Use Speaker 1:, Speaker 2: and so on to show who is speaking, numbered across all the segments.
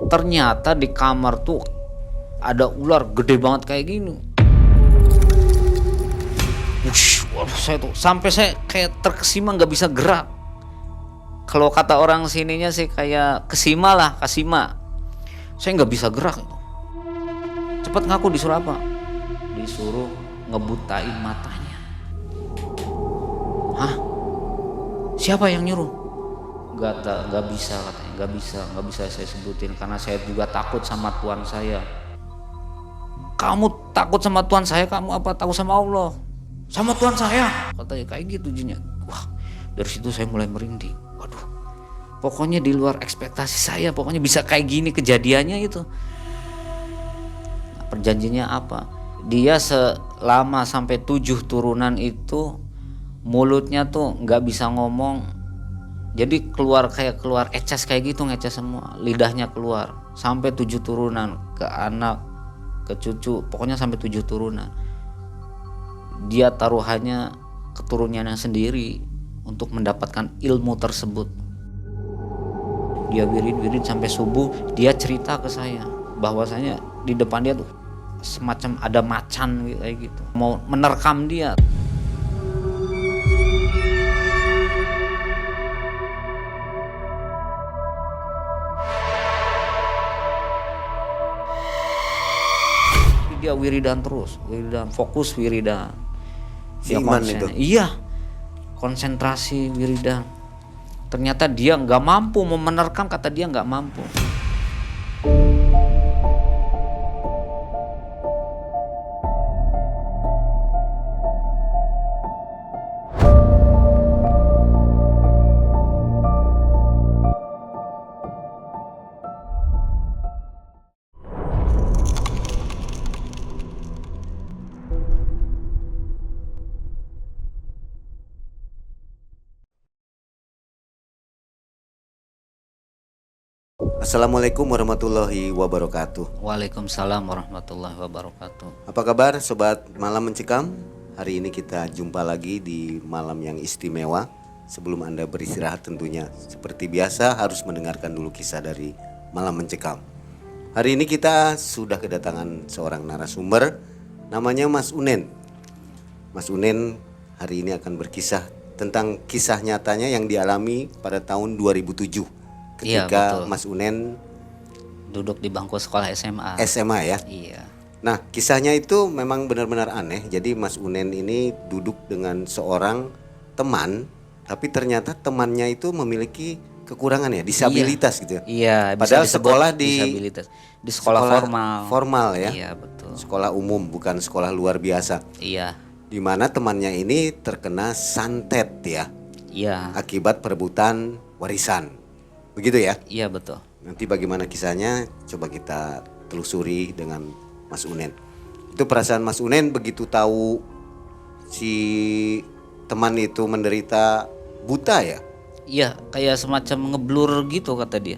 Speaker 1: Ternyata di kamar tuh ada ular gede banget kayak gini. Wush, waduh, saya tuh sampai saya kayak terkesima nggak bisa gerak. Kalau kata orang sininya sih kayak kesima lah, kasima. Saya nggak bisa gerak. Cepat ngaku, disuruh apa? Disuruh ngebutain matanya. Hah? Siapa yang nyuruh? Nggak bisa katanya, nggak bisa saya sebutin karena saya juga takut sama Tuhan saya. Kamu takut sama Tuhan saya, kamu apa takut sama Allah? Sama Tuhan saya, katanya kayak gitu jinnya. Wah, dari situ saya mulai merinding. Waduh, pokoknya di luar ekspektasi saya, pokoknya bisa kayak gini kejadiannya itu. Nah, perjanjiannya apa? Dia selama sampai 7 turunan itu mulutnya tuh nggak bisa ngomong, jadi keluar eces kayak gitu, ngeces semua, lidahnya keluar sampai 7 turunan, ke anak, ke cucu, pokoknya sampai 7 turunan. Dia taruhannya keturunannya sendiri untuk mendapatkan ilmu tersebut. Dia wirid sampai subuh. Dia cerita ke saya bahwasanya di depan dia tuh semacam ada macan kayak gitu, mau menerkam dia. Dia wiridan terus, fokus wiridan. Dia
Speaker 2: Iman itu.
Speaker 1: Iya, konsentrasi wiridan. Ternyata dia nggak mampu menerkam, kata dia nggak mampu.
Speaker 2: Assalamualaikum warahmatullahi wabarakatuh.
Speaker 1: Waalaikumsalam warahmatullahi wabarakatuh.
Speaker 2: Apa kabar sobat Malam Mencekam? Hari ini kita jumpa lagi di malam yang istimewa. Sebelum Anda beristirahat tentunya seperti biasa harus mendengarkan dulu kisah dari Malam Mencekam. Hari ini kita sudah kedatangan seorang narasumber, namanya Mas Unen. Mas Unen hari ini akan berkisah tentang kisah nyatanya yang dialami pada tahun 2007 ketika
Speaker 1: Iya,
Speaker 2: Mas Unen
Speaker 1: duduk di bangku sekolah SMA.
Speaker 2: SMA ya.
Speaker 1: Iya.
Speaker 2: Nah, kisahnya itu memang benar-benar aneh. Jadi Mas Unen ini duduk dengan seorang teman, tapi ternyata temannya itu memiliki kekurangan ya, disabilitas gitu ya.
Speaker 1: Iya,
Speaker 2: Padahal
Speaker 1: disebut
Speaker 2: sekolah di
Speaker 1: disabilitas. Di sekolah formal.
Speaker 2: Formal ya.
Speaker 1: Iya, betul.
Speaker 2: Sekolah umum, bukan sekolah luar biasa.
Speaker 1: Iya.
Speaker 2: Di mana temannya ini terkena santet ya,
Speaker 1: Iya.
Speaker 2: akibat perebutan warisan. Begitu ya?
Speaker 1: Iya, betul.
Speaker 2: Nanti bagaimana kisahnya coba kita telusuri dengan Mas Unen. Itu perasaan Mas Unen begitu tahu si teman itu menderita buta ya?
Speaker 1: Iya, kayak semacam ngeblur gitu kata dia.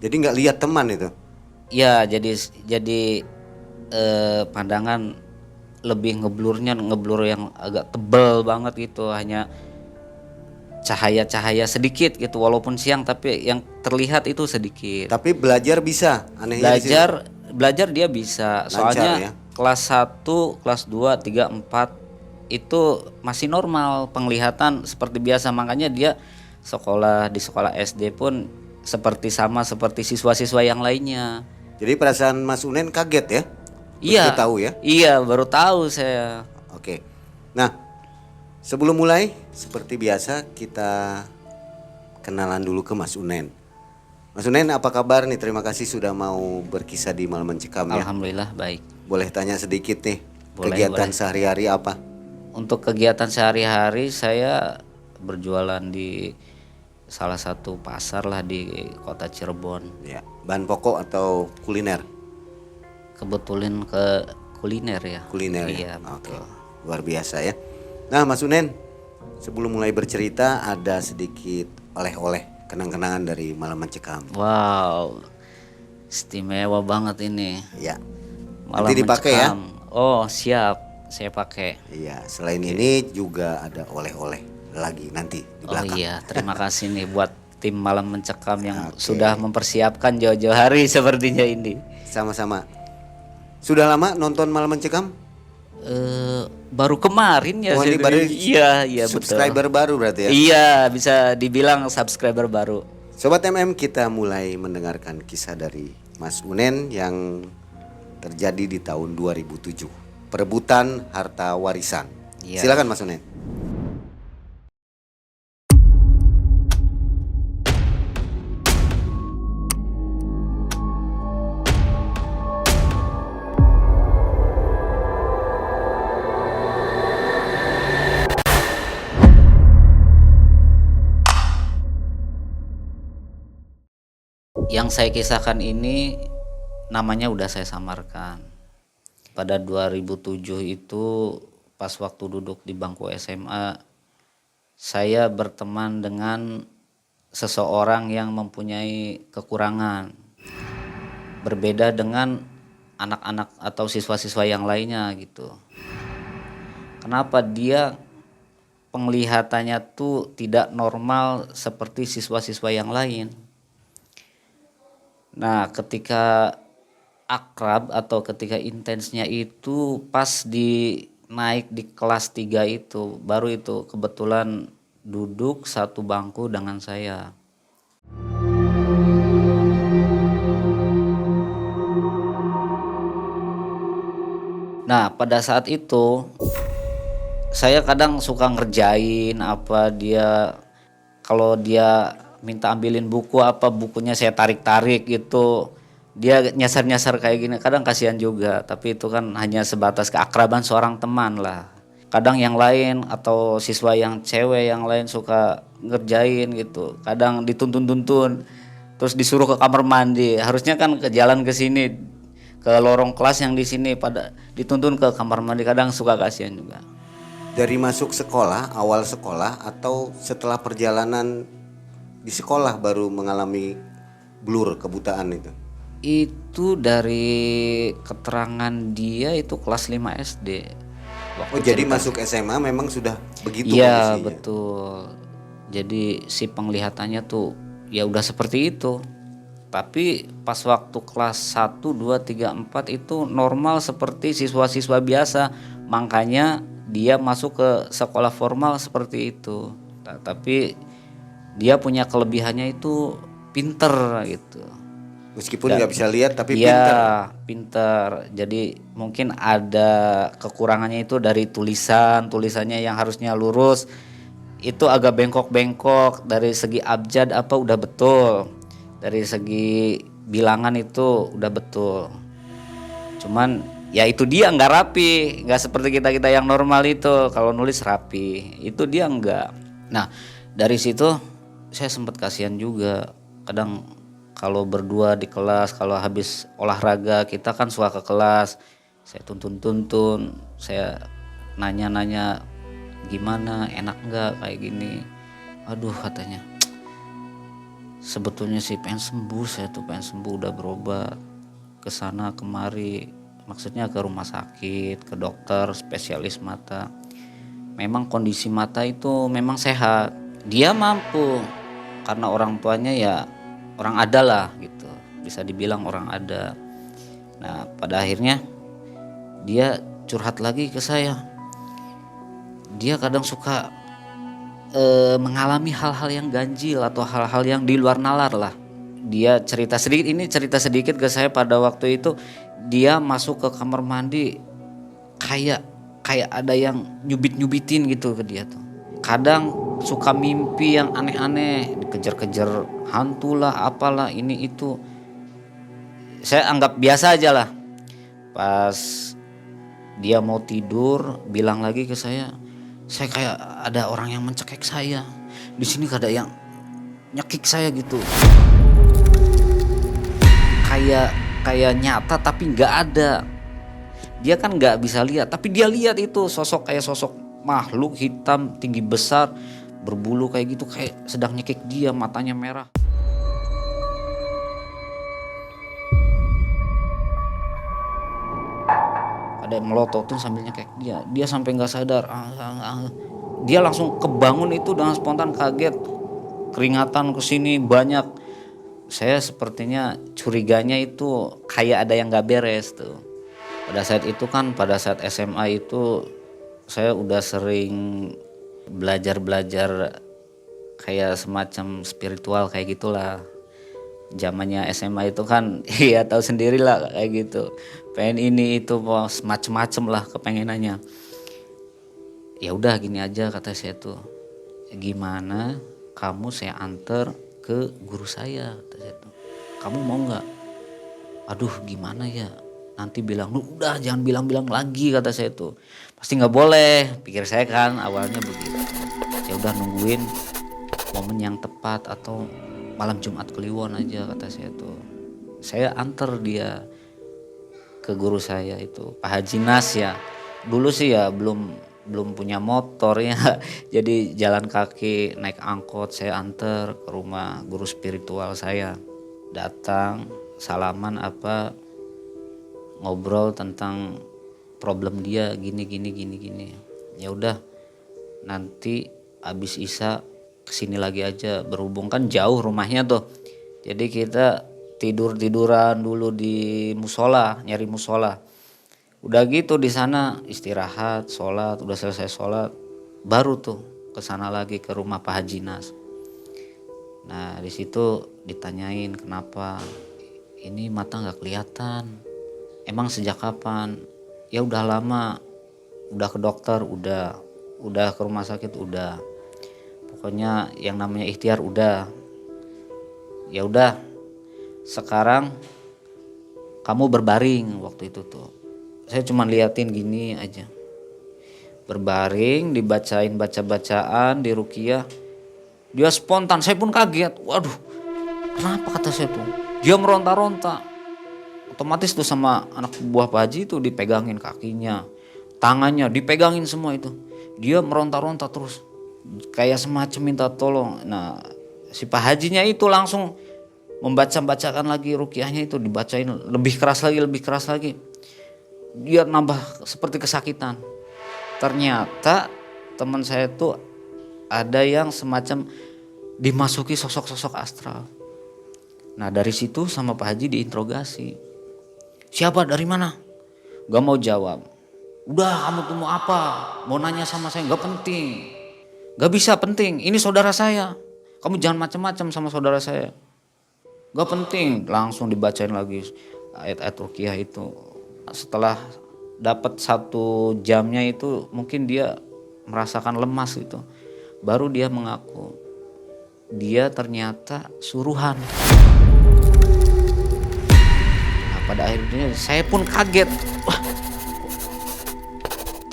Speaker 2: Jadi nggak lihat teman itu.
Speaker 1: Iya, jadi pandangan lebih ngeblur yang agak tebal banget gitu, hanya cahaya-cahaya sedikit gitu, walaupun siang tapi yang terlihat itu sedikit.
Speaker 2: Tapi belajar bisa, anehnya di situ.
Speaker 1: Belajar dia bisa, soalnya
Speaker 2: ya?
Speaker 1: kelas 1, kelas 2, 3, 4 itu masih normal penglihatan seperti biasa, makanya dia di sekolah SD pun seperti siswa-siswa yang lainnya.
Speaker 2: Jadi perasaan Mas Unen kaget ya?
Speaker 1: Iya.
Speaker 2: Baru tahu ya?
Speaker 1: Iya, baru tahu saya.
Speaker 2: Oke. Nah, sebelum mulai, seperti biasa kita kenalan dulu ke Mas Unen. Mas Unen, apa kabar nih? Terima kasih sudah mau berkisah di Malam Mencekam ya.
Speaker 1: Alhamdulillah baik.
Speaker 2: Boleh tanya sedikit nih,
Speaker 1: Boleh,
Speaker 2: kegiatan
Speaker 1: boleh.
Speaker 2: sehari-hari apa?
Speaker 1: Untuk kegiatan sehari-hari saya berjualan di salah satu pasar lah di kota Cirebon.
Speaker 2: Ya, bahan pokok atau kuliner?
Speaker 1: Kebetulan ke kuliner ya.
Speaker 2: Kuliner
Speaker 1: Iya,
Speaker 2: ya.
Speaker 1: betul.
Speaker 2: Oke. Luar biasa ya. Nah, Mas Unen, sebelum mulai bercerita ada sedikit oleh-oleh kenang-kenangan dari Malam Mencekam.
Speaker 1: Wow, istimewa banget ini.
Speaker 2: Ya.
Speaker 1: Malam
Speaker 2: Nanti dipakai ya.
Speaker 1: Mencekam. Oh siap, saya pakai.
Speaker 2: Iya, selain ini juga ada oleh-oleh lagi nanti di
Speaker 1: Oh
Speaker 2: belakang.
Speaker 1: iya, terima kasih nih buat tim Malam Mencekam yang
Speaker 2: Oke.
Speaker 1: sudah mempersiapkan jauh-jauh hari sepertinya ini.
Speaker 2: Sama-sama. Sudah lama nonton Malam Mencekam?
Speaker 1: Baru kemarin ya.
Speaker 2: Oh, ini
Speaker 1: saya
Speaker 2: baru
Speaker 1: iya betul.
Speaker 2: subscriber baru berarti ya?
Speaker 1: Iya, bisa dibilang subscriber baru.
Speaker 2: Sobat MM, kita mulai mendengarkan kisah dari Mas Unen yang terjadi di tahun 2007. Perebutan harta warisan.
Speaker 1: Iya.
Speaker 2: Silakan Mas Unen.
Speaker 1: Yang saya kisahkan ini namanya udah saya samarkan. Pada 2007 itu pas waktu duduk di bangku SMA, saya berteman dengan seseorang yang mempunyai kekurangan. Berbeda dengan anak-anak atau siswa-siswa yang lainnya gitu. Kenapa dia penglihatannya tuh tidak normal seperti siswa-siswa yang lain? Nah, ketika akrab atau ketika intensnya itu pas naik di kelas 3 itu, baru itu kebetulan duduk satu bangku dengan saya. Nah, pada saat itu saya kadang suka ngerjain apa dia, kalau dia minta ambilin buku apa bukunya saya tarik-tarik gitu. Dia nyasar-nyasar kayak gini, kadang kasihan juga, tapi itu kan hanya sebatas keakraban seorang teman lah. Kadang yang lain atau siswa yang cewek yang lain suka ngerjain gitu. Kadang dituntun-tuntun terus disuruh ke kamar mandi. Harusnya kan ke jalan ke sini, ke lorong kelas yang di sini, pada dituntun ke kamar mandi, kadang suka kasihan juga.
Speaker 2: Dari masuk sekolah, awal sekolah atau setelah perjalanan di sekolah baru mengalami blur, kebutaan itu?
Speaker 1: Itu dari keterangan dia itu kelas 5 SD.
Speaker 2: Oh, jadi masuk SMA memang sudah begitu
Speaker 1: Iya,
Speaker 2: kondisinya?
Speaker 1: betul. Jadi si penglihatannya tuh ya udah seperti itu. Tapi pas waktu kelas 1, 2, 3, 4 itu normal seperti siswa-siswa biasa. Makanya dia masuk ke sekolah formal seperti itu. Tapi dia punya kelebihannya itu pinter gitu.
Speaker 2: Meskipun nggak bisa lihat tapi
Speaker 1: Iya,
Speaker 2: pintar.
Speaker 1: pinter. Jadi mungkin ada kekurangannya itu dari tulisannya yang harusnya lurus itu agak bengkok-bengkok. Dari segi abjad apa udah betul, dari segi bilangan itu udah betul. Cuman ya itu dia nggak rapi, nggak seperti kita yang normal itu kalau nulis rapi, itu dia nggak. Nah, dari situ saya sempat kasihan juga. Kadang kalau berdua di kelas, kalau habis olahraga kita kan suka ke kelas, saya tuntun, saya nanya-nanya gimana, enak nggak kayak gini. Aduh, katanya sebetulnya sih pengen sembuh, saya tuh pengen sembuh, udah berobat ke sana kemari, maksudnya ke rumah sakit, ke dokter spesialis mata. Memang kondisi mata itu memang sehat, dia mampu karena orang tuanya ya orang ada lah gitu, bisa dibilang orang ada. Nah, pada akhirnya dia curhat lagi ke saya. Dia kadang suka mengalami hal-hal yang ganjil atau hal-hal yang di luar nalar lah. Dia cerita sedikit ke saya. Pada waktu itu dia masuk ke kamar mandi kayak ada yang nyubitin gitu ke dia tuh. Kadang suka mimpi yang aneh-aneh, dikejar-kejar hantu lah, apalah ini itu. Saya anggap biasa aja lah. Pas dia mau tidur, bilang lagi ke saya kayak ada orang yang mencekik saya. Di sini ada yang nyekik saya gitu. Kayak nyata tapi nggak ada. Dia kan nggak bisa lihat, tapi dia lihat itu sosok makhluk hitam tinggi besar berbulu kayak gitu, kayak sedang nyekik dia, matanya merah. Ada yang melototin sambil nyekik dia sampai nggak sadar. Dia langsung kebangun itu dengan spontan, kaget keringatan ke sini banyak. Saya sepertinya curiganya itu kayak ada yang gak beres tuh. Pada saat itu kan, pada saat SMA itu saya udah sering belajar kayak semacam spiritual kayak gitulah. Zamannya SMA itu kan iya tahu sendiri lah kayak gitu. Pengen ini itu macem-macem lah kepengenannya. Ya udah gini aja kata saya tuh. Gimana kamu saya anter ke guru saya kata saya tuh. Kamu mau nggak? Aduh gimana ya? Nanti bilang, lu udah jangan bilang-bilang lagi kata saya tuh. Pasti nggak boleh, pikir saya kan awalnya begitu. Ya udah nungguin momen yang tepat atau malam Jumat Kliwon aja kata saya tuh. Saya anter dia ke guru saya itu, Pak Haji Nas ya. Dulu sih ya belum punya motor ya. Jadi jalan kaki naik angkot saya anter ke rumah guru spiritual saya. Datang, salaman apa, ngobrol tentang problem dia gini. Ya udah nanti abis Isya kesini lagi aja, berhubung kan jauh rumahnya tuh. Jadi kita tiduran dulu di musola, nyari musola. Udah gitu di sana istirahat, sholat, udah selesai sholat, baru tuh kesana lagi ke rumah Pak Haji Nas. Nah di situ ditanyain kenapa ini mata nggak kelihatan. Emang sejak kapan? Ya udah lama, udah ke dokter, udah ke rumah sakit, udah. Pokoknya yang namanya ikhtiar udah. Ya udah, sekarang kamu berbaring waktu itu tuh. Saya cuma liatin gini aja. Berbaring, dibacain baca-bacaan, diruqyah. Dia spontan, saya pun kaget. Waduh, kenapa kata saya tuh? Dia meronta-ronta. Otomatis tuh sama anak buah Pak Haji itu dipegangin kakinya, tangannya dipegangin semua itu. Dia meronta-ronta terus, kayak semacam minta tolong. Nah si Pak Hajinya itu langsung membacakan lagi ruqyahnya itu, dibacain lebih keras lagi. Dia nambah seperti kesakitan. Ternyata teman saya tuh ada yang semacam dimasuki sosok-sosok astral. Nah dari situ sama Pak Haji diinterogasi. Siapa, dari mana? Gak mau jawab. Udah kamu tuh mau apa? Mau nanya sama saya? Gak penting. Gak bisa penting, ini saudara saya. Kamu jangan macam-macam sama saudara saya. Gak penting, langsung dibacain lagi ayat-ayat ruqyah itu. Setelah dapat 1 jamnya itu mungkin dia merasakan lemas gitu. Baru dia mengaku dia ternyata suruhan. Nah pada akhirnya saya pun kaget. Wah,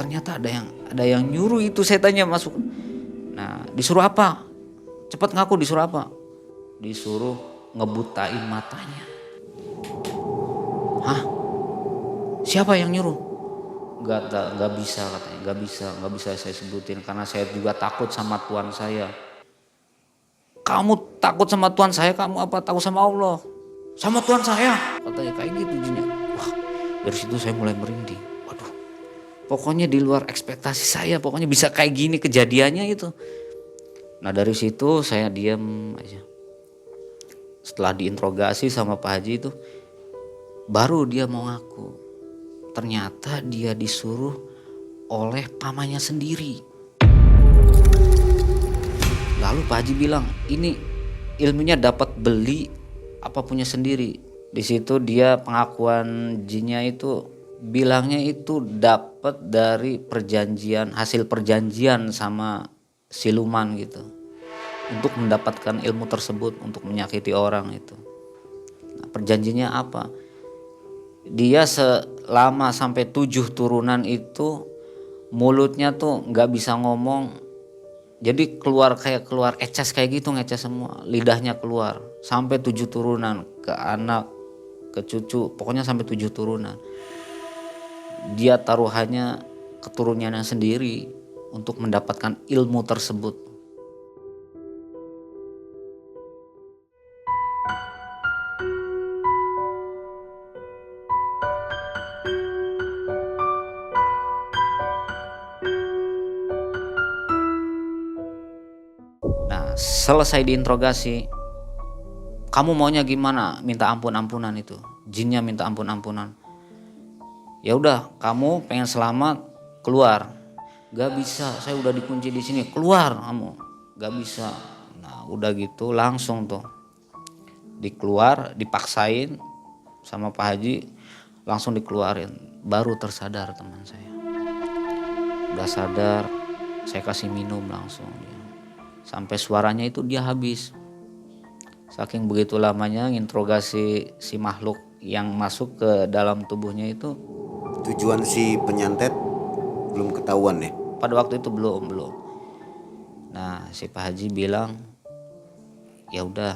Speaker 1: ternyata ada yang nyuruh itu. Saya tanya masuk. Nah disuruh apa? Cepat ngaku, disuruh apa? Disuruh ngebutain matanya. Hah? Siapa yang nyuruh? Gak bisa katanya, gak bisa saya sebutin karena saya juga takut sama Tuhan saya. Kamu takut sama Tuhan saya, kamu apa takut sama Allah? Sama Tuhan saya, katanya kayak gitu jinnya. Wah, dari situ saya mulai merinding. Waduh, pokoknya di luar ekspektasi saya, pokoknya bisa kayak gini kejadiannya itu. Nah dari situ saya diam aja. Setelah diinterogasi sama Pak Haji itu, baru dia mau ngaku. Ternyata dia disuruh oleh pamannya sendiri. Lalu Pak Haji bilang, ini ilmunya dapat beli apa punya sendiri. Di situ dia pengakuan jinnya itu bilangnya itu dapat dari perjanjian, hasil perjanjian sama siluman gitu. Untuk mendapatkan ilmu tersebut, untuk menyakiti orang itu. Nah, perjanjiannya apa? Dia selama sampai 7 turunan itu mulutnya tuh nggak bisa ngomong, jadi keluar eces kayak gitu, ngeces semua, lidahnya keluar sampai 7 turunan, ke anak, ke cucu, pokoknya sampai 7 turunan. Dia taruhannya keturunannya sendiri untuk mendapatkan ilmu tersebut. Nah Selesai diinterogasi, kamu maunya gimana? Minta ampunan itu. Jinnya minta ampunan. Ya udah, kamu pengen selamat, keluar. Gak bisa, saya udah dikunci di sini. Keluar kamu. Gak bisa. Nah, udah gitu langsung tuh dikeluar, dipaksain sama Pak Haji, langsung dikeluarin. Baru tersadar teman saya. Udah sadar, saya kasih minum langsung dia. Sampai suaranya itu dia habis. Saking begitu lamanya nginterogasi si makhluk yang masuk ke dalam tubuhnya itu.
Speaker 2: Tujuan si penyantet belum ketahuan ya?
Speaker 1: Pada waktu itu belum. Nah, si Pak Haji bilang, ya udah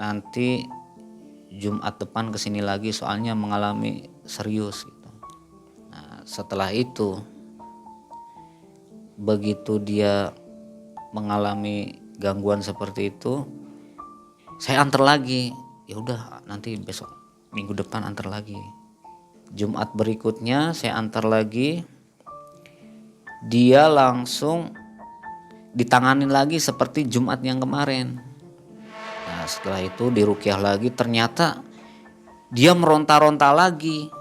Speaker 1: nanti Jumat depan kesini lagi soalnya mengalami serius gitu. Nah, setelah itu begitu dia mengalami gangguan seperti itu, saya antar lagi. Ya udah nanti besok minggu depan antar lagi. Jumat berikutnya saya antar lagi. Dia langsung ditanganin lagi seperti Jumat yang kemarin. Nah, setelah itu diruqyah lagi, ternyata dia meronta-ronta lagi.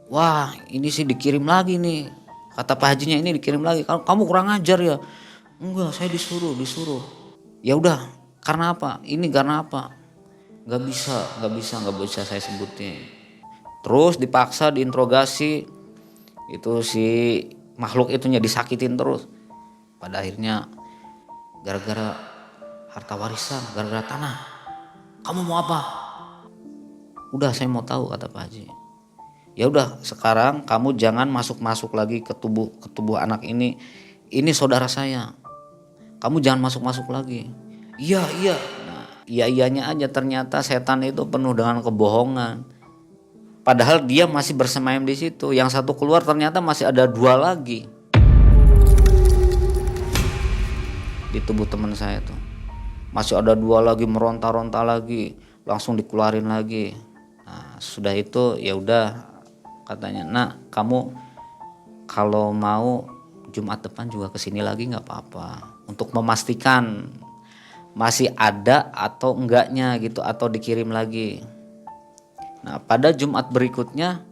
Speaker 1: Wah, ini sih dikirim lagi nih. Kata Pak Hajinya, ini dikirim lagi. Kamu kurang ajar ya. Enggak, saya disuruh. Ya udah, karena apa? Ini karena apa? Gak bisa saya sebutin. Terus dipaksa diinterogasi, itu si makhluk itunya disakitin terus. Pada akhirnya gara-gara harta warisan, gara-gara tanah. Kamu mau apa? Udah, saya mau tahu, kata Pak Haji. Ya udah, sekarang kamu jangan masuk lagi ke tubuh anak ini. Ini saudara saya. Kamu jangan masuk lagi. Iya. Nah, iya-iyanya aja, ternyata setan itu penuh dengan kebohongan. Padahal dia masih bersemayam di situ. Yang satu keluar, ternyata masih ada 2 lagi di tubuh teman saya tuh. Masih ada 2 lagi meronta-ronta lagi, langsung dikeluarin lagi. Nah, sudah itu ya udah, katanya, "Nak, kamu kalau mau Jumat depan juga kesini lagi nggak apa-apa, untuk memastikan masih ada atau enggaknya gitu, atau dikirim lagi." Nah, pada Jumat berikutnya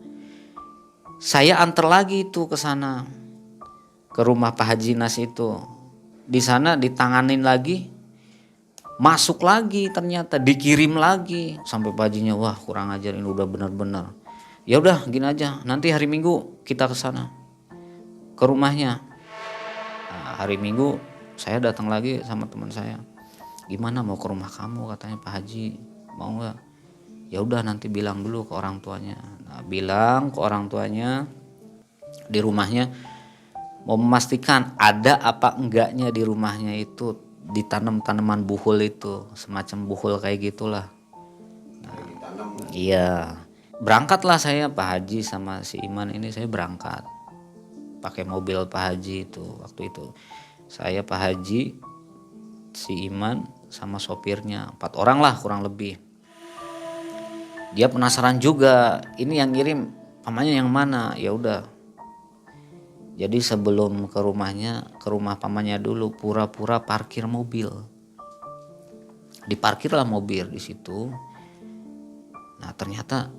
Speaker 1: saya antar lagi itu ke sana, ke rumah Pak Haji Nas itu. Di sana ditanganin lagi, masuk lagi, ternyata dikirim lagi. Sampai Pak Hajinya, wah kurang ajar, ini udah benar-benar. Ya udah gini aja, nanti hari Minggu kita ke sana, ke rumahnya. Nah, hari Minggu saya datang lagi sama teman saya. Gimana, mau ke rumah kamu, katanya Pak Haji, mau nggak? Ya udah, nanti bilang dulu ke orang tuanya. Nah, bilang ke orang tuanya di rumahnya, mau memastikan ada apa enggaknya di rumahnya itu ditanam tanaman buhul itu, semacam buhul kayak gitulah. Nah, iya, berangkatlah saya, Pak Haji sama si Iman ini, saya berangkat pakai mobil Pak Haji itu. Waktu itu saya, Pak Haji, si Iman sama sopirnya, 4 orang lah kurang lebih. Dia penasaran juga, ini yang ngirim pamannya yang mana. Ya udah, jadi sebelum ke rumahnya, ke rumah pamannya dulu, pura-pura parkir mobil. Diparkirlah mobil di situ. Nah, ternyata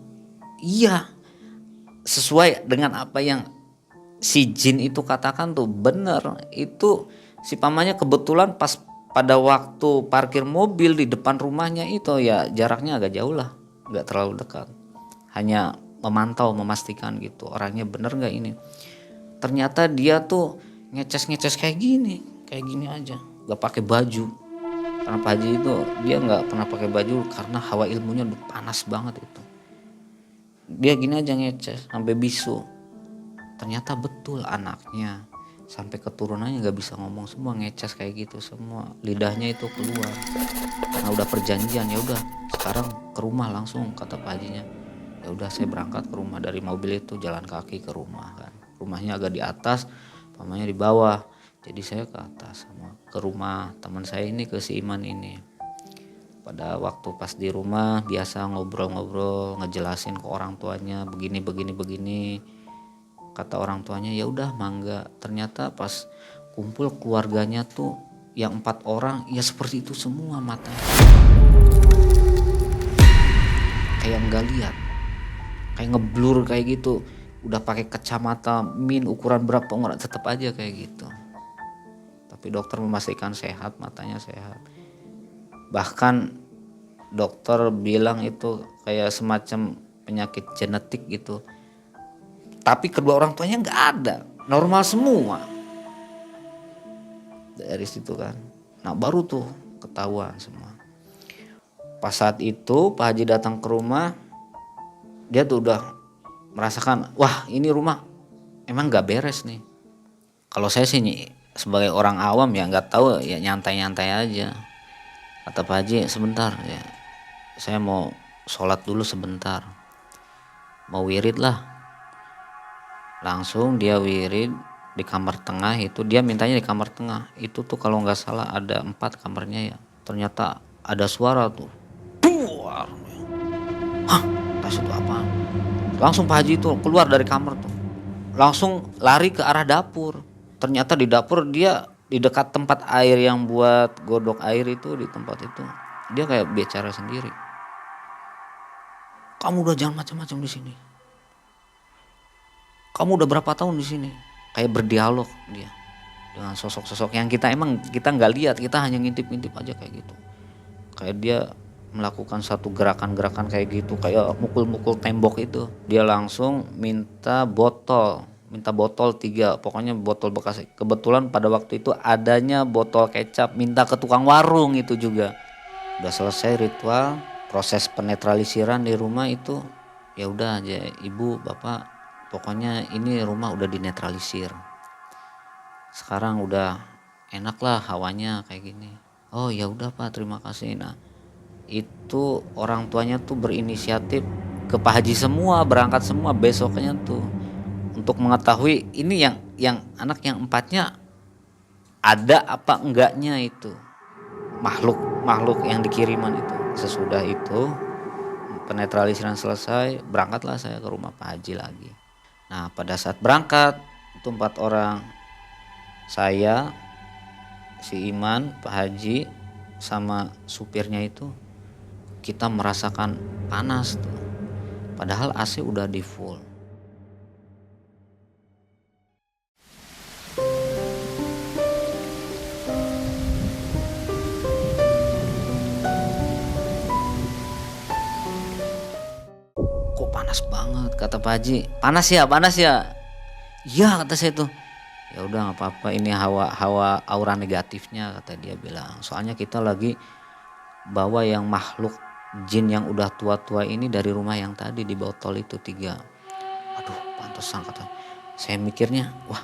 Speaker 1: iya, sesuai dengan apa yang si jin itu katakan tuh, bener. Itu si pamannya kebetulan pas pada waktu parkir mobil di depan rumahnya itu, ya jaraknya agak jauh lah, nggak terlalu dekat, hanya memantau, memastikan gitu orangnya bener nggak ini. Ternyata dia tuh ngeces kayak gini aja, nggak pakai baju. Karena Pak Haji itu dia nggak pernah pakai baju karena hawa ilmunya udah panas banget itu. Dia gini aja ngeces sampai bisu. Ternyata betul anaknya sampai keturunannya nggak bisa ngomong semua, ngeces kayak gitu semua, lidahnya itu keluar. Karena udah perjanjian, ya udah sekarang ke rumah langsung, kata Pak Hajinya. Ya udah, saya berangkat ke rumah dari mobil itu, jalan kaki ke rumah kan. Rumahnya agak di atas, pamannya di bawah. Jadi saya ke atas sama ke rumah teman saya ini, ke si Iman ini. Pada waktu pas di rumah biasa ngobrol-ngobrol, ngejelasin ke orang tuanya begini. Kata orang tuanya, ya udah mangga. Ternyata pas kumpul keluarganya tuh yang 4 orang ya seperti itu semua matanya. Kayak nggak lihat, kayak ngeblur kayak gitu. Udah pakai kacamata ukuran berapa enggak tetap aja kayak gitu. Tapi dokter memastikan sehat, matanya sehat. Bahkan dokter bilang itu kayak semacam penyakit genetik gitu. Tapi kedua orang tuanya nggak ada, normal semua. Dari situ kan, nah baru tuh ketahuan semua. Pas saat itu Pak Haji datang ke rumah, dia tuh udah merasakan, wah ini rumah emang nggak beres nih. Kalau saya sih sebagai orang awam ya nggak tahu ya, nyantai-nyantai aja. Kata Pak Haji, sebentar ya, saya mau sholat dulu sebentar, mau wirid lah. Langsung dia wirid di kamar tengah itu, dia mintanya di kamar tengah. Itu tuh kalau nggak salah ada 4 kamarnya ya. Ternyata ada suara tuh. Duar. Hah, tas itu apaan? Langsung Pak Haji itu keluar dari kamar tuh. Langsung lari ke arah dapur. Ternyata di dapur dia di dekat tempat air yang buat godok air itu, di tempat itu. Dia kayak bicara sendiri. Kamu udah jangan macam-macam di sini. Kamu udah berapa tahun di sini? Kayak berdialog dia dengan sosok-sosok yang kita nggak lihat, kita hanya ngintip-ngintip aja kayak gitu. Kayak dia melakukan satu gerakan-gerakan kayak gitu, kayak mukul-mukul tembok itu. Dia langsung minta botol 3, pokoknya botol bekas. Kebetulan pada waktu itu adanya botol kecap, minta ke tukang warung itu juga. Udah selesai ritual, proses penetralisiran di rumah itu, ya udah aja ibu, bapak, pokoknya ini rumah udah dinetralisir. Sekarang udah enak lah hawanya kayak gini. Oh ya udah Pak, terima kasih. Nah, itu orang tuanya tuh berinisiatif ke Pak Haji semua, berangkat semua besoknya tuh untuk mengetahui ini yang anak yang 4-nya ada apa enggaknya itu makhluk yang dikiriman itu. Sesudah itu penetralisiran selesai, berangkatlah saya ke rumah Pak Haji lagi. Nah pada saat berangkat itu 4 orang, saya, si Iman, Pak Haji, sama supirnya itu, kita merasakan panas tuh. Padahal AC udah di full. Kok panas banget, kata Pak Haji. Panas ya? Iya, kata saya tuh. Ya udah nggak apa-apa, ini hawa aura negatifnya, kata dia bilang. Soalnya kita lagi bawa yang makhluk jin yang udah tua-tua ini dari rumah yang tadi di botol itu 3. Aduh, pantesan, kata saya mikirnya, wah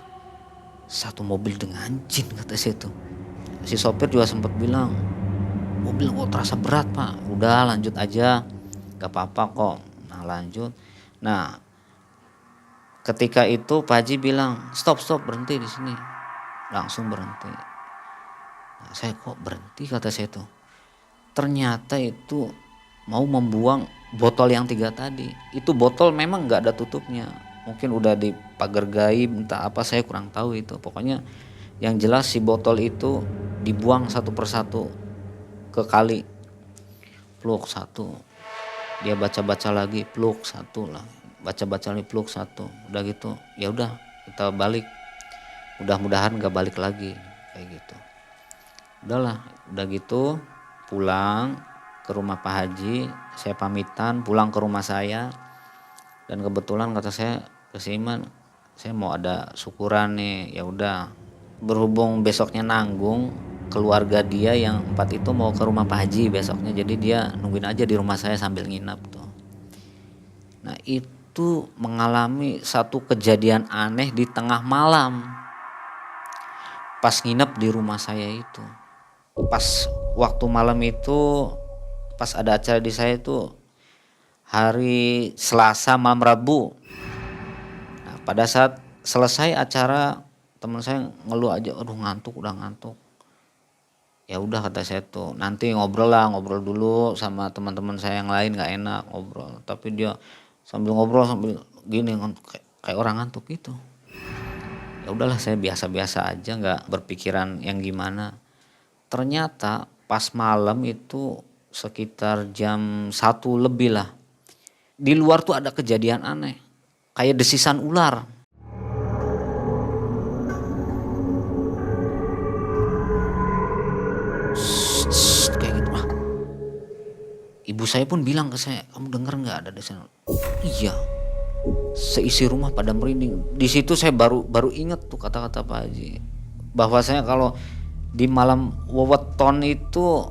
Speaker 1: satu mobil dengan jin, kata saya tuh. Si sopir juga sempat bilang, mobil kok terasa berat Pak. Udah lanjut aja, gak apa-apa kok. Nah lanjut. Nah ketika itu Pak Haji bilang, stop berhenti di sini. Langsung berhenti. Nah, saya kok berhenti, kata saya tuh. Ternyata itu mau membuang botol yang 3 tadi. Itu botol memang nggak ada tutupnya. Mungkin udah di pagar gaib, entah apa, saya kurang tahu itu. Pokoknya yang jelas si botol itu dibuang satu persatu ke kali. Pluk 1. Dia baca-baca lagi, pluk 1 lah. Baca-baca lagi, pluk 1. Udah gitu, ya udah kita balik. Mudah-mudahan nggak balik lagi kayak gitu. Udahlah, udah gitu pulang ke rumah Pak Haji, saya pamitan pulang ke rumah saya. Dan kebetulan kata saya ke si Iman, saya mau ada syukuran nih. Ya udah, berhubung besoknya nanggung, keluarga dia yang 4 itu mau ke rumah Pak Haji besoknya, jadi dia nungguin aja di rumah saya sambil nginap tuh. Nah itu mengalami satu kejadian aneh di tengah malam pas nginep di rumah saya itu. Pas waktu malam itu, pas ada acara di saya itu hari Selasa malam Rabu. Nah, pada saat selesai acara, teman saya ngeluh aja, aduh udah ngantuk. Ya udah, kata saya tuh, nanti ngobrol dulu sama teman-teman saya yang lain, nggak enak ngobrol. Tapi dia sambil ngobrol sambil gini, kayak orang ngantuk gitu. Ya udahlah, saya biasa-biasa aja, nggak berpikiran yang gimana. Ternyata pas malam itu sekitar jam 1 lebih lah. Di luar tuh ada kejadian aneh. Kayak desisan ular. Kayak gitu lah. Ibu saya pun bilang ke saya, kamu dengar nggak ada desisan? Iya. Seisi rumah pada merinding. Di situ saya baru inget tuh kata-kata Pak Haji. Bahwasanya kalau di malam weweton itu,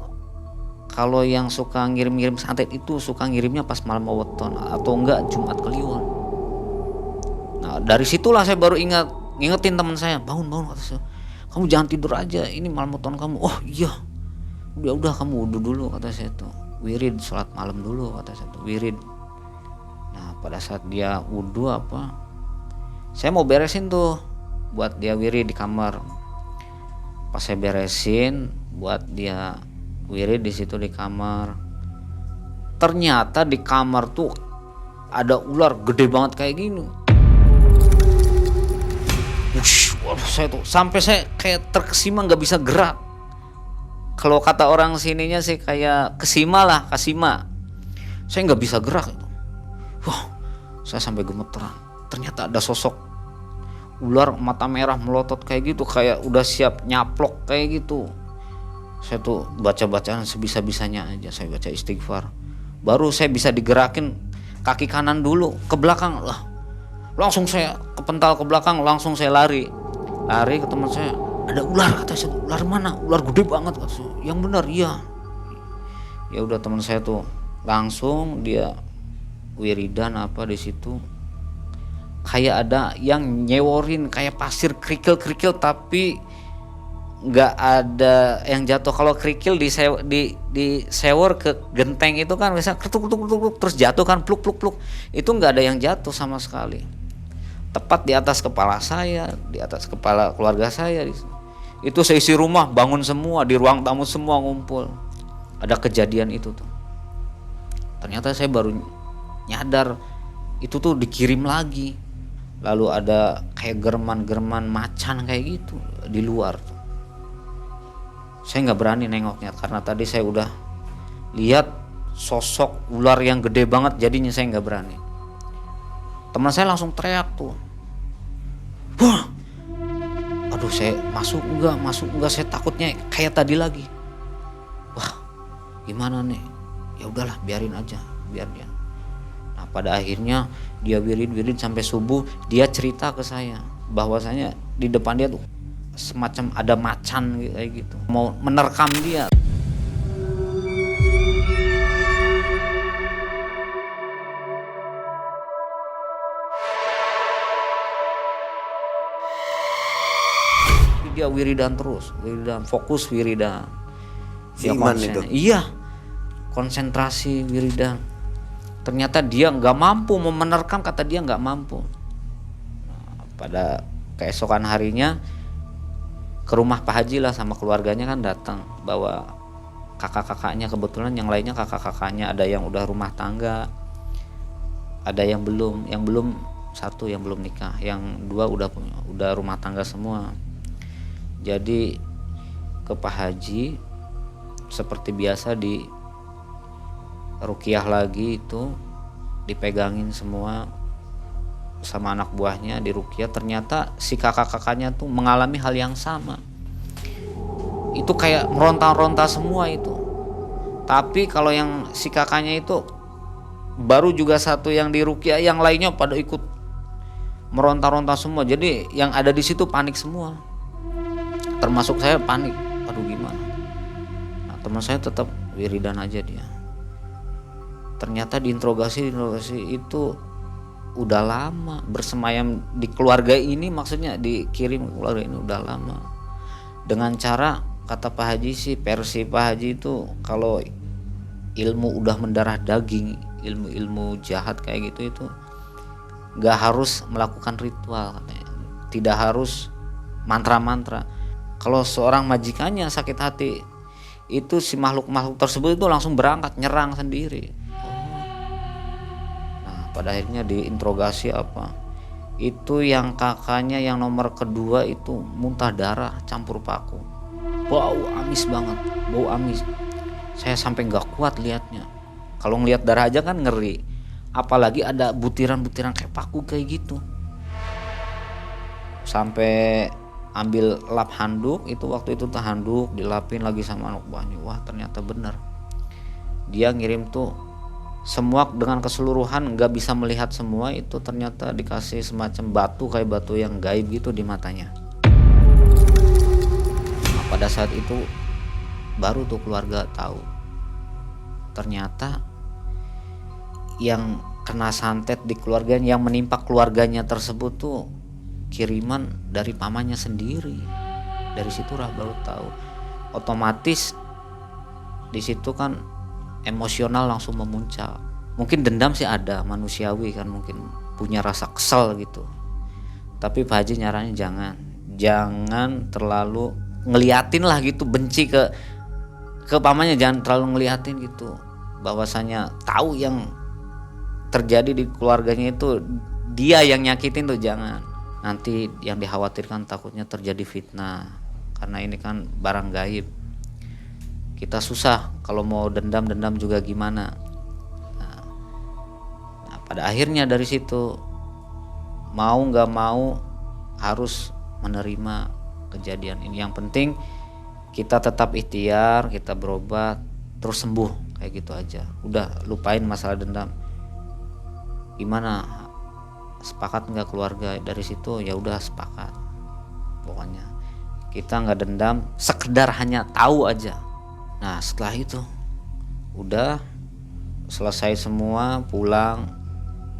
Speaker 1: kalau yang suka ngirim-ngirim santet itu suka ngirimnya pas malam weweton atau enggak Jumat Kliwon. Nah dari situlah saya baru ngingetin teman saya, bangun kata saya, kamu jangan tidur aja, ini malam weweton kamu. Oh iya, udah kamu wudu dulu kata saya tuh, wirid sholat malam dulu kata saya tuh, wirid. Nah pada saat dia wudu saya mau beresin tuh buat dia wirid di kamar. Pas saya beresin buat dia wirid di situ di kamar, ternyata di kamar tuh ada ular gede banget kayak gini. Waduh, saya tuh sampai saya kayak terkesima nggak bisa gerak. Kalau kata orang sininya sih kayak kasima. Saya nggak bisa gerak itu. Wah, saya sampai gemeteran. Ternyata ada sosok ular mata merah melotot kayak gitu, kayak udah siap nyaplok kayak gitu. Saya tuh baca-bacaan sebisa-bisanya aja, saya baca istighfar. Baru saya bisa digerakin kaki kanan dulu ke belakang lah. Langsung saya kepental ke belakang, langsung saya lari ke teman saya. Ada ular kata saya. Ular mana? Ular gede banget kata saya. Yang benar iya. Ya udah teman saya tuh langsung dia wiridan di situ. Kayak ada yang nyeworin kayak pasir kerikil tapi nggak ada yang jatuh. Kalau kerikil disewor ke genteng itu kan bisa ketuk terus jatuh kan, pluk. Itu nggak ada yang jatuh sama sekali. Tepat di atas kepala saya, di atas kepala keluarga saya. Itu seisi rumah bangun semua, di ruang tamu semua ngumpul. Ada kejadian itu tuh. Ternyata saya baru nyadar itu tuh dikirim lagi. Lalu ada kayak german macan kayak gitu di luar tuh. Saya nggak berani nengoknya karena tadi saya udah lihat sosok ular yang gede banget, jadinya saya nggak berani. Teman saya langsung teriak tuh, wah, aduh saya masuk enggak, saya takutnya kayak tadi lagi. Wah, gimana nih? Ya udahlah, biarin aja, biar dia. Nah pada akhirnya dia wirid sampai subuh. Dia cerita ke saya bahwasanya di depan dia tuh semacam ada macan kayak gitu, mau menerkam dia. Dia wiridan terus, fokus wiridan.
Speaker 2: Si Iman itu?
Speaker 1: Iya, konsentrasi wiridan. Ternyata dia nggak mampu menerkam, kata dia nggak mampu. Nah, pada keesokan harinya ke rumah Pak Haji lah sama keluarganya kan datang, bawa kakak-kakaknya. Kebetulan yang lainnya kakak-kakaknya ada yang udah rumah tangga, ada yang belum satu yang belum nikah, yang dua udah rumah tangga semua. Jadi ke Pak Haji seperti biasa di ruqyah lagi, itu dipegangin semua sama anak buahnya di ruqyah. Ternyata si kakak-kakaknya tuh mengalami hal yang sama. Itu kayak meronta-ronta semua itu. Tapi kalau yang si kakaknya itu baru juga satu yang di ruqyah, yang lainnya pada ikut meronta-ronta semua. Jadi yang ada di situ panik semua. Termasuk saya panik. Aduh gimana? Nah, teman saya tetap wiridan aja dia. Ternyata diinterogasi itu udah lama bersemayam di keluarga ini, maksudnya dikirim ke keluarga ini udah lama. Dengan cara, kata Pak Haji sih, versi Pak Haji itu kalau ilmu udah mendarah daging, ilmu jahat kayak gitu, itu gak harus melakukan ritual katanya. Tidak harus mantra-mantra. Kalau seorang majikannya sakit hati, itu si makhluk-makhluk tersebut itu langsung berangkat nyerang sendiri. Nah pada akhirnya diinterogasi itu yang kakaknya yang nomor kedua itu muntah darah campur paku. bau amis banget, bau amis. Saya sampai nggak kuat liatnya. Kalau ngelihat darah aja kan ngeri, apalagi ada butiran-butiran kayak paku kayak gitu. Sampai ambil lap handuk, itu waktu itu tuh handuk dilapin lagi sama anak buahnya. Wah ternyata bener, dia ngirim tuh semua dengan keseluruhan, nggak bisa melihat semua itu, ternyata dikasih semacam batu kayak batu yang gaib gitu di matanya. Nah, pada saat itu baru tuh keluarga tahu, ternyata yang kena santet di keluarganya, yang menimpa keluarganya tersebut tuh kiriman dari pamannya sendiri. Dari situ baru tahu. Otomatis di situ kan emosional langsung memuncak. Mungkin dendam sih ada, manusiawi kan, mungkin punya rasa kesel gitu. Tapi Pak Haji nyaranya jangan terlalu ngeliatin lah gitu, benci ke pamannya, jangan terlalu ngeliatin gitu. Bahwasanya tahu yang terjadi di keluarganya itu dia yang nyakitin tuh jangan. Nanti yang dikhawatirkan takutnya terjadi fitnah, karena ini kan barang gaib. Kita susah kalau mau dendam juga gimana. Nah, pada akhirnya dari situ mau nggak mau harus menerima kejadian ini. Yang penting kita tetap ikhtiar, kita berobat terus sembuh, kayak gitu aja. Udah lupain masalah dendam. Gimana, sepakat nggak keluarga? Dari situ ya udah sepakat. Pokoknya kita nggak dendam, sekedar hanya tahu aja. Nah setelah itu udah selesai semua, pulang.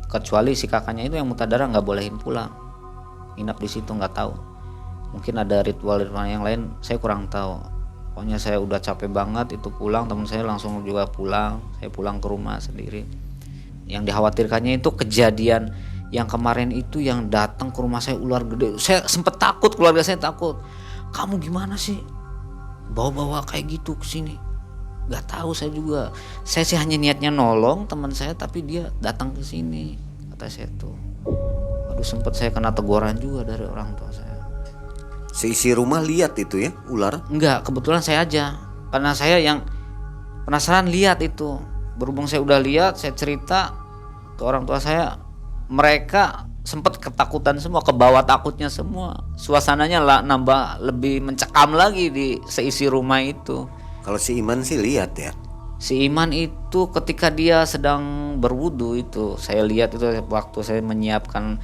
Speaker 1: Kecuali si kakaknya itu yang mutadara nggak bolehin pulang, nginap di situ, nggak tahu. Mungkin ada ritual yang lain, saya kurang tahu. Pokoknya saya udah capek banget itu pulang, teman saya langsung juga pulang. Saya pulang ke rumah sendiri. Yang dikhawatirkannya itu kejadian yang kemarin itu, yang datang ke rumah saya ular gede. Saya sempet takut, keluarga saya takut. Kamu gimana sih bawa-bawa kayak gitu ke sini? Gak tahu saya juga. Saya sih hanya niatnya nolong teman saya, tapi dia datang ke sini, kata saya tuh. Aduh, sempet saya kena teguran juga dari orang tua saya.
Speaker 2: Seisi rumah lihat itu ya ular?
Speaker 1: Enggak, kebetulan saya aja. Karena saya yang penasaran lihat itu. Berhubung saya udah lihat, saya cerita ke orang tua saya, mereka sempat ketakutan semua, kebawa takutnya semua. Suasananya lah nambah lebih mencekam lagi di seisi rumah itu.
Speaker 2: Kalau si Iman sih lihat ya.
Speaker 1: Si Iman itu ketika dia sedang berwudu itu, saya lihat itu waktu saya menyiapkan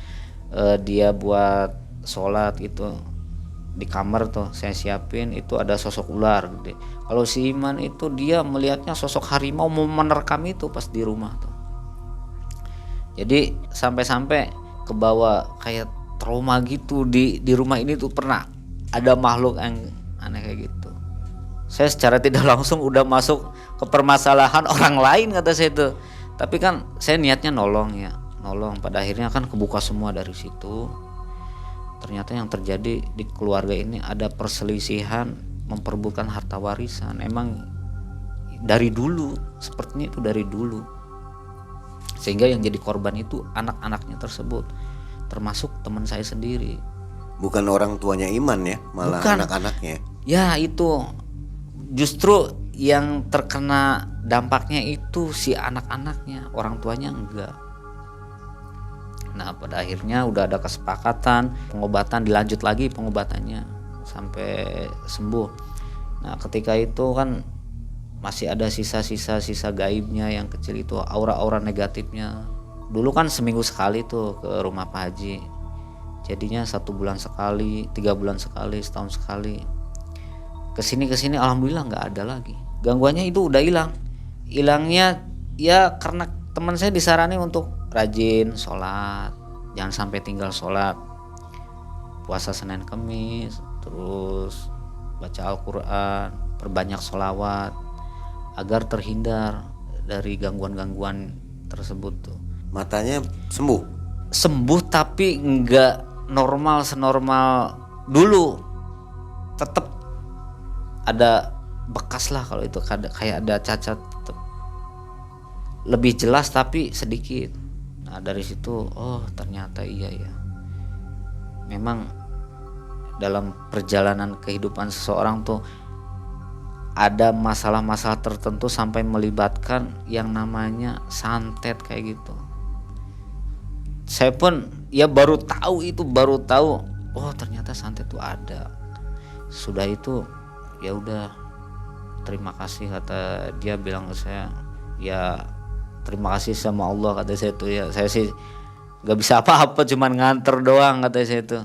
Speaker 1: dia buat sholat gitu. Di kamar tuh saya siapin, itu ada sosok ular gede. Kalau si Iman itu dia melihatnya sosok harimau mau menerkam itu pas di rumah tuh. Jadi sampai-sampai ke bawah kayak trauma gitu, di rumah ini tuh pernah ada makhluk yang aneh kayak gitu. Saya secara tidak langsung udah masuk ke permasalahan orang lain, kata saya itu. Tapi kan saya niatnya nolong. Pada akhirnya kan kebuka semua dari situ. Ternyata yang terjadi di keluarga ini ada perselisihan memperebutkan harta warisan. Emang dari dulu sepertinya itu dari dulu. Sehingga yang jadi korban itu anak-anaknya tersebut, termasuk teman saya sendiri.
Speaker 2: Bukan orang tuanya Iman ya, malah
Speaker 1: bukan.
Speaker 2: Anak-anaknya.
Speaker 1: Ya itu justru yang terkena dampaknya itu si anak-anaknya, orang tuanya enggak. Nah pada akhirnya udah ada kesepakatan pengobatan, dilanjut lagi pengobatannya sampai sembuh. Nah ketika itu kan masih ada sisa gaibnya yang kecil itu, aura-aura negatifnya. Dulu kan seminggu sekali tuh ke rumah Pak Haji, jadinya 1 bulan sekali, 3 bulan sekali, setahun sekali. Kesini alhamdulillah nggak ada lagi. Gangguannya itu udah hilang. Hilangnya ya karena teman saya disarani untuk rajin sholat, jangan sampai tinggal sholat, puasa Senin Kemis, terus baca Al-Quran, perbanyak sholawat agar terhindar dari gangguan-gangguan tersebut tuh.
Speaker 2: Matanya sembuh?
Speaker 1: Sembuh tapi nggak normal senormal dulu, tetap ada bekas lah kalau itu, kayak ada cacat, lebih jelas tapi sedikit. Nah dari situ oh ternyata iya ya, memang dalam perjalanan kehidupan seseorang tuh ada masalah-masalah tertentu sampai melibatkan yang namanya santet kayak gitu. Saya pun ya baru tahu, oh ternyata santet itu ada. Sudah itu ya udah, terima kasih, kata dia bilang ke saya, ya terima kasih sama Allah, kata saya tuh, ya saya sih nggak bisa apa-apa, cuman nganter doang, kata saya tuh.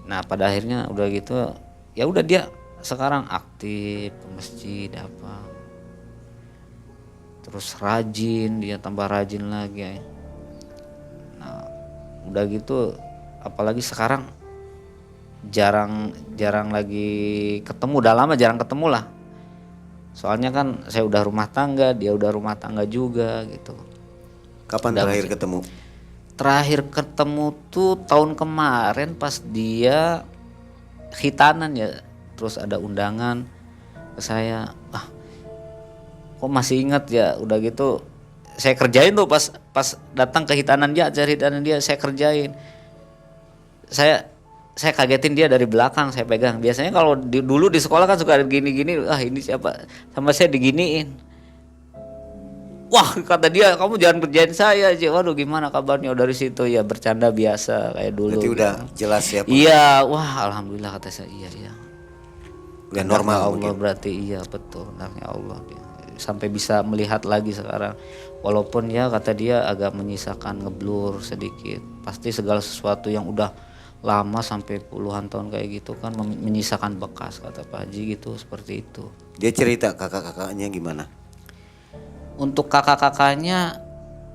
Speaker 1: Nah pada akhirnya udah gitu ya udah, dia sekarang aktif ke masjid apa, terus rajin, dia tambah rajin lagi. Nah udah gitu apalagi sekarang jarang lagi ketemu, udah lama jarang ketemu lah. Soalnya kan saya udah rumah tangga, dia udah rumah tangga juga gitu.
Speaker 2: Kapan
Speaker 1: Udah
Speaker 2: terakhir
Speaker 1: masih-
Speaker 2: ketemu?
Speaker 1: Terakhir ketemu tuh tahun kemarin pas dia khitanan ya, terus ada undangan ke saya. Kok masih ingat ya, udah gitu saya kerjain tuh pas datang ke hitanan dia, acara hitanan dia saya kerjain. Saya kagetin dia dari belakang, saya pegang. Biasanya kalau dulu di sekolah kan suka ada gini-gini, ini siapa, sama saya diginiin. Wah kata dia, kamu jangan kerjain saya aja. Waduh gimana kabarnya? Dari situ ya bercanda biasa kayak dulu.
Speaker 2: Berarti
Speaker 1: gitu.
Speaker 2: udah jelas ya Pak?
Speaker 1: Iya, wah alhamdulillah kata saya, iya.
Speaker 2: Udah normal
Speaker 1: Allah
Speaker 2: mungkin.
Speaker 1: berarti, iya betul, kehendaknya Allah. Sampai bisa melihat lagi sekarang. Walaupun ya kata dia agak menyisakan ngeblur sedikit. Pasti segala sesuatu yang udah lama sampai puluhan tahun kayak gitu kan menyisakan bekas, kata Pak Haji gitu, seperti itu.
Speaker 2: Dia cerita kakak-kakaknya gimana?
Speaker 1: Untuk kakak-kakaknya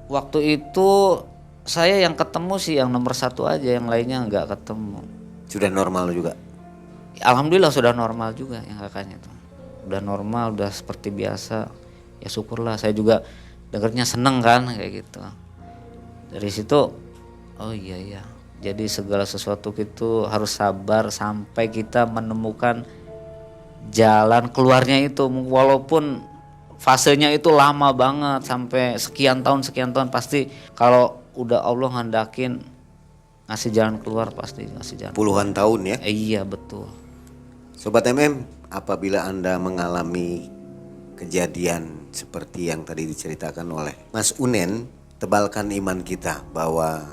Speaker 1: waktu itu saya yang ketemu sih yang nomor 1 aja, yang lainnya nggak ketemu.
Speaker 2: Sudah normal juga?
Speaker 1: Alhamdulillah sudah normal juga yang kakaknya tuh. Udah normal, udah seperti biasa. Ya syukurlah, saya juga dengernya seneng kan kayak gitu. Dari situ oh iya. Jadi segala sesuatu itu harus sabar sampai kita menemukan jalan keluarnya itu, walaupun fasenya itu lama banget sampai sekian tahun pasti kalau udah Allah ngandakin ngasih jalan keluar pasti ngasih jalan.
Speaker 2: Puluhan tahun ya?
Speaker 1: Iya betul.
Speaker 2: Sobat MM, apabila Anda mengalami kejadian seperti yang tadi diceritakan oleh Mas Unen, tebalkan iman kita bahwa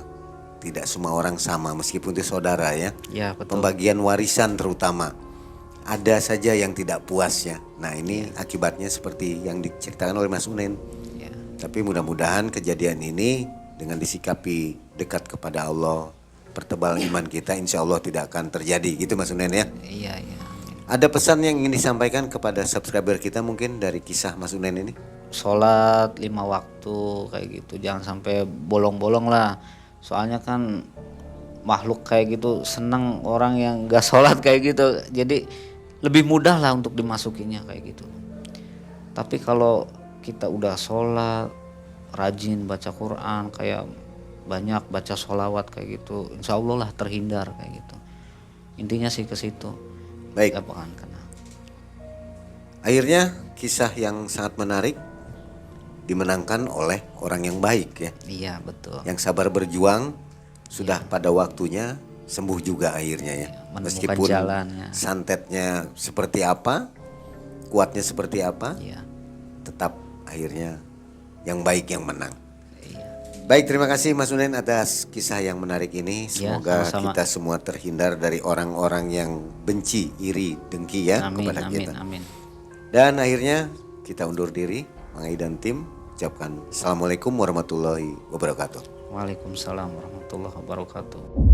Speaker 2: tidak semua orang sama meskipun itu saudara ya.
Speaker 1: Ya betul.
Speaker 2: Pembagian warisan terutama. Ada saja yang tidak puas ya. Nah ini akibatnya seperti yang diceritakan oleh Mas Unen.
Speaker 1: Ya.
Speaker 2: Tapi mudah-mudahan kejadian ini dengan disikapi dekat kepada Allah, pertebal iman kita, insya Allah tidak akan terjadi gitu Mas Unen ya.
Speaker 1: Iya.
Speaker 2: Ada pesan yang ingin disampaikan kepada subscriber kita mungkin dari kisah Mas Unen ini?
Speaker 1: Sholat 5 waktu kayak gitu, jangan sampai bolong-bolong lah. Soalnya kan makhluk kayak gitu seneng orang yang gak sholat kayak gitu, jadi lebih mudah lah untuk dimasukinya kayak gitu. Tapi kalau kita udah sholat, rajin baca Quran, kayak banyak baca sholawat kayak gitu, insya Allah lah terhindar kayak gitu. Intinya sih ke situ.
Speaker 2: Baik.
Speaker 1: Gak bakalan kena.
Speaker 2: Akhirnya kisah yang sangat menarik dimenangkan oleh orang yang baik ya.
Speaker 1: Iya betul.
Speaker 2: Yang sabar berjuang sudah pada waktunya sembuh juga akhirnya ya.
Speaker 1: Menemukan
Speaker 2: Meskipun
Speaker 1: jalannya.
Speaker 2: santetnya seperti apa, kuatnya seperti apa,
Speaker 1: Iya.
Speaker 2: tetap akhirnya yang baik yang menang.
Speaker 1: Iya.
Speaker 2: Baik, terima kasih Mas Unen atas kisah yang menarik ini.
Speaker 1: Ya,
Speaker 2: Semoga
Speaker 1: sama-sama.
Speaker 2: kita semua terhindar dari orang-orang yang benci, iri, dengki ya kepada kita.
Speaker 1: Amin.
Speaker 2: Dan akhirnya kita undur diri, Mang Ai dan tim ucapkan Assalamualaikum warahmatullahi wabarakatuh.
Speaker 1: Waalaikumsalam warahmatullahi wabarakatuh.